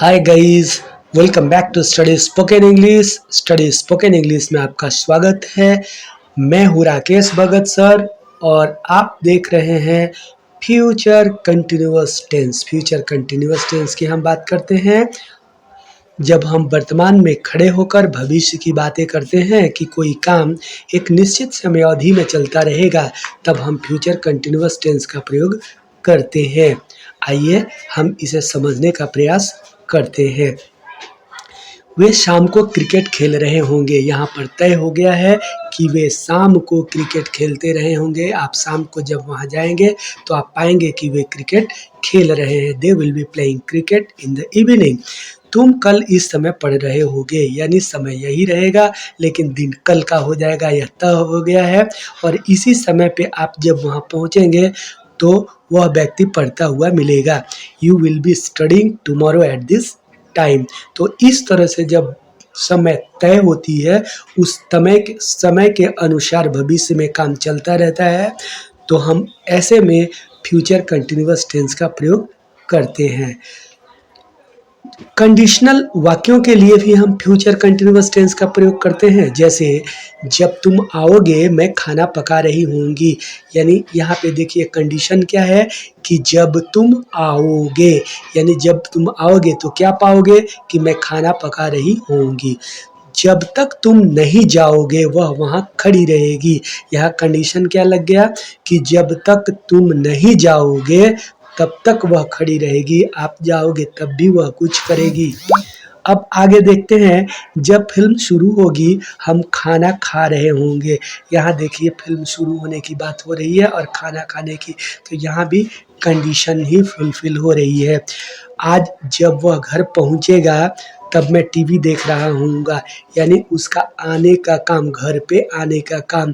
Hi guys, welcome back to study spoken English. Study spoken English में आपका स्वागत है। मैं हूँ राकेश भगत सर और आप देख रहे हैं future continuous tense. Future continuous tense की हम बात करते हैं जब हम वर्तमान में खड़े होकर भविष्य की बातें करते हैं कि कोई काम एक निश्चित समय अवधि में चलता रहेगा, तब हम फ्यूचर कंटिन्यूअस टेंस का प्रयोग करते हैं। आइए हम इसे समझने का प्रयास करते हैं। वे शाम को क्रिकेट खेल रहे होंगे। यहाँ पर तय हो गया है कि वे शाम को क्रिकेट खेलते रहे होंगे। आप शाम को जब वहाँ जाएंगे तो आप पाएंगे कि वे क्रिकेट खेल रहे हैं। They will be playing cricket in the evening. तुम कल इस समय पढ़ रहे होगे, यानी समय यही रहेगा लेकिन दिन कल का हो जाएगा, यह तय हो गया है। और इसी समय पे आप जब वहाँ पहुँचेंगे तो वह व्यक्ति पढ़ता हुआ मिलेगा। You will be studying tomorrow at this time. तो इस तरह से जब समय तय होती है, उस समय के अनुसार भविष्य में काम चलता रहता है, तो हम ऐसे में फ्यूचर कंटिन्यूअस टेंस का प्रयोग करते हैं। कंडीशनल वाक्यों के लिए भी हम फ्यूचर कंटिन्यूअस टेंस का प्रयोग करते हैं। जैसे जब तुम आओगे मैं खाना पका रही होंगी, यानी यहाँ पे देखिए कंडीशन क्या है कि जब तुम आओगे, यानी जब तुम आओगे तो क्या पाओगे कि मैं खाना पका रही होंगी। जब तक तुम नहीं जाओगे वह वहाँ खड़ी रहेगी। यह कंडीशन क्या लग गया कि जब तक तुम नहीं जाओगे तब तक वह खड़ी रहेगी, आप जाओगे तब भी वह कुछ करेगी। अब आगे देखते हैं, जब फिल्म शुरू होगी हम खाना खा रहे होंगे। यहाँ देखिए फिल्म शुरू होने की बात हो रही है और खाना खाने की, तो यहाँ भी कंडीशन ही फुलफिल हो रही है। आज जब वह घर पहुँचेगा तब मैं टीवी देख रहा हूँगा, यानी उसका आने का काम, घर पे आने का काम।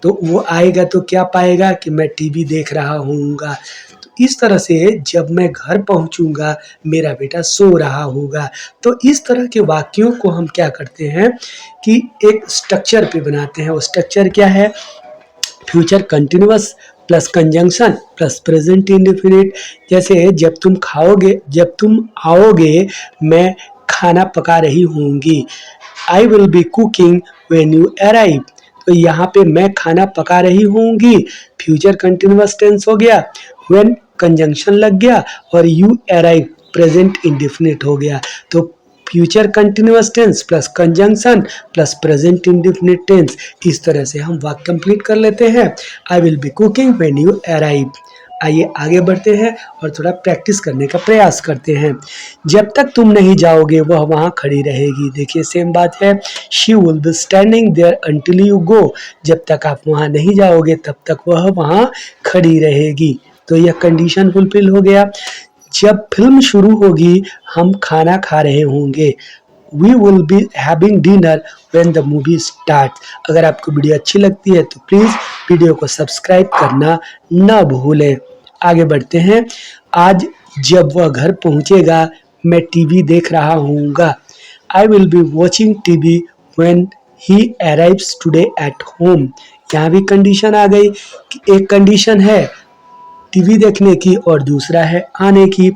तो वो आएगा तो क्या पाएगा कि मैं टीवी देख रहा हूँगा। तो इस तरह से जब मैं घर पहुँचूँगा मेरा बेटा सो रहा होगा। तो इस तरह के वाक्यों को हम क्या करते हैं कि एक स्ट्रक्चर पे बनाते हैं। वो स्ट्रक्चर क्या है? Future continuous plus conjunction plus present indefinite. जैसे जब तुम खाओगे, जब तुम आओगे मैं खाना पका रही होंगी। आई will be cooking when you arrive. तो यहाँ पे मैं खाना पका रही होंगी, फ्यूचर कंटिन्यूअस टेंस हो गया, व्हेन कंजंक्शन लग गया और यू अराइव प्रेजेंट इंडेफिनिट हो गया। तो future continuous tense plus conjunction plus present indefinite tense, इस तरह से हम वाक्य कंप्लीट कर लेते हैं। I will be cooking when you arrive. आइए आगे बढ़ते हैं और थोड़ा प्रैक्टिस करने का प्रयास करते हैं। जब तक तुम नहीं जाओगे वह वहाँ खड़ी रहेगी। देखिए सेम बात है, she will be standing there until you go. जब तक आप वहाँ नहीं जाओगे तब तक वह वहाँ खड़ी रहेगी। तो यह कंडीशन फुलफिल हो गया। जब फिल्म शुरू होगी हम खाना खा रहे होंगे। We will be having dinner when the movie starts। अगर आपको वीडियो अच्छी लगती है तो प्लीज़ वीडियो को सब्सक्राइब करना ना भूलें। आगे बढ़ते हैं। आज जब वह घर पहुंचेगा मैं टीवी देख रहा हूँगा। I will be watching TV when he arrives today at home। यहाँ भी कंडीशन आ गई कि एक कंडीशन है टीवी देखने की और दूसरा है आने की।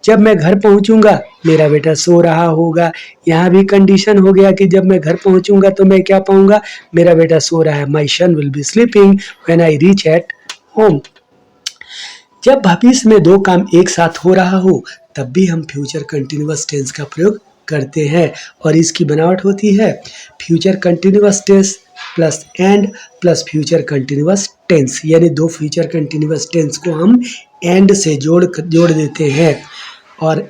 जब मैं घर पहुंचूंगा मेरा बेटा सो रहा होगा। यहाँ भी कंडीशन हो गया कि जब मैं घर पहुंचूंगा तो मैं क्या पाऊंगा, मेरा बेटा सो रहा है। My son will be sleeping when I reach at home. जब भविष्य में दो काम एक साथ हो रहा हो तब भी हम फ्यूचर कंटिन्यूअस टेंस का प्रयोग करते हैं और इसकी बनावट होती है future continuous tense plus and plus future continuous tense, यानी दो फ्यूचर कंटिन्यूअस टेंस को हम एंड से जोड़ देते हैं। और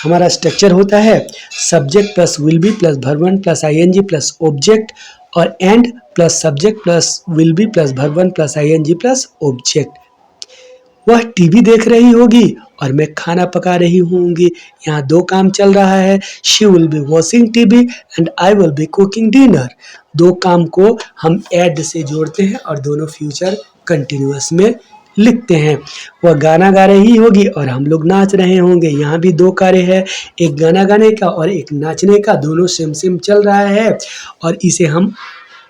हमारा स्ट्रक्चर होता है subject plus will be plus verb one plus ING plus object, और and plus subject plus will be plus verb one plus ING plus object. वह टीवी देख रही होगी और मैं खाना पका रही होंगी। यहाँ दो काम चल रहा है, she will be watching TV and I will be cooking dinner. दो काम को हम एड से जोड़ते हैं और दोनों फ्यूचर कंटिन्यूअस में लिखते हैं। वह गाना गा रही होगी और हम लोग नाच रहे होंगे। यहाँ भी दो कार्य है, एक गाना गाने का और एक नाचने का, दोनों सेम सेम चल रहा है और इसे हम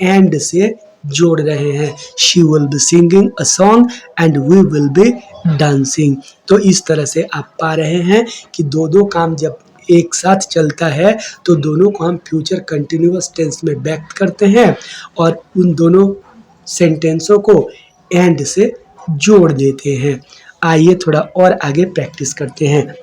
एंड से जोड़ रहे हैं। She will be singing a song and we will be dancing. तो इस तरह से आप पा रहे हैं कि दो दो काम जब एक साथ चलता है तो दोनों को हम फ्यूचर कंटिन्यूअस टेंस में व्यक्त करते हैं और उन दोनों सेंटेंसों को एंड से जोड़ देते हैं। आइए थोड़ा और आगे प्रैक्टिस करते हैं।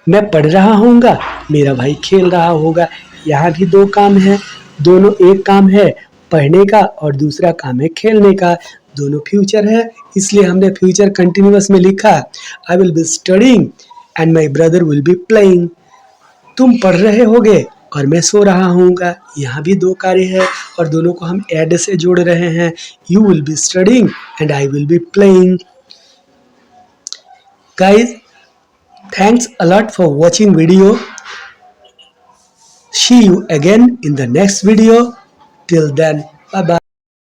मैं पढ़ रहा होऊंगा, मेरा भाई खेल रहा होगा। यहाँ भी दो काम है, दोनों एक काम है पढ़ने का और दूसरा काम है खेलने का। दोनों फ्यूचर है, इसलिए हमने फ्यूचर कंटिन्यूअस में लिखा आई will be studying and my brother will be playing. तुम पढ़ रहे होगे और मैं सो रहा होऊंगा। यहाँ भी दो कार्य है और दोनों को हम एड से जोड़ रहे हैं। You will be studying and I will be playing. Guys, thanks a lot for watching video. See you again in the next video. Till then, bye bye.